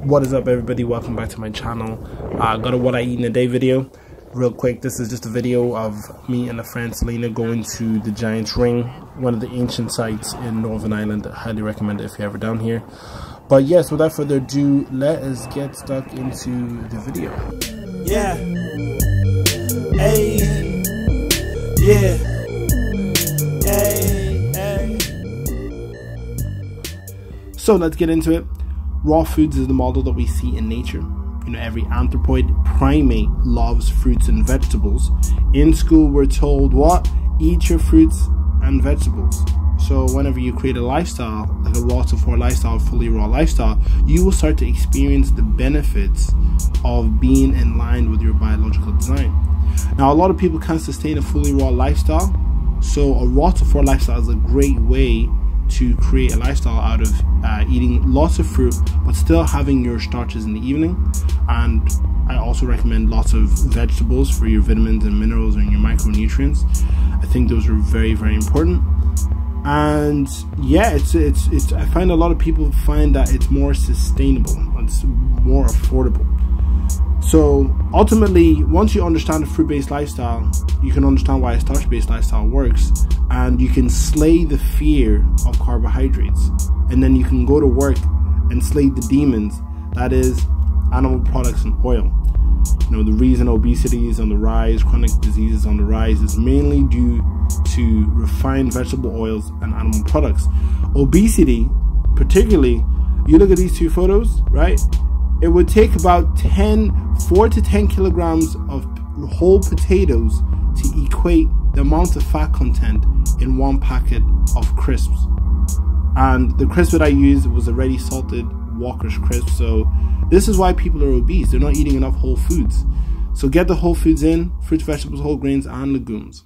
What is up, everybody? Welcome back to my channel. Got a what I eat in a day video. Real quick, this is just a video of me and a friend Selena going to the Giant's Ring, one of the ancient sites in Northern Ireland. I highly recommend it if you're ever down here. But yes, without further ado, let us get stuck into the video. Yeah. Hey. Yeah. Hey. So let's get into it. Raw foods is the model that we see in nature. You know, every anthropoid primate loves fruits and vegetables. In school, we're told what? Eat your fruits and vegetables. So whenever you create a lifestyle, like a raw to four lifestyle, fully raw lifestyle, you will start to experience the benefits of being in line with your biological design. Now, a lot of people can't sustain a fully raw lifestyle. So a raw to four lifestyle is a great way to create a lifestyle out of eating lots of fruit but still having your starches in the evening. And I also recommend lots of vegetables for your vitamins and minerals and your micronutrients. I think those are very, very important. And yeah, it's I find a lot of people find that it's more sustainable, it's more affordable. So ultimately, once you understand a fruit-based lifestyle, you can understand why a starch-based lifestyle works, and you can slay the fear of carbohydrates, and then you can go to work and slay the demons, that is animal products and oil. You know, the reason obesity is on the rise, chronic diseases on the rise, is mainly due to refined vegetable oils and animal products. Obesity, particularly, you look at these two photos, right? It would take about 4 to 10 kilograms of whole potatoes to equate the amount of fat content in one packet of crisps. And the crisp that I used was a ready salted Walker's crisp. So this is why people are obese. They're not eating enough whole foods. So get the whole foods in: fruits, vegetables, whole grains, and legumes.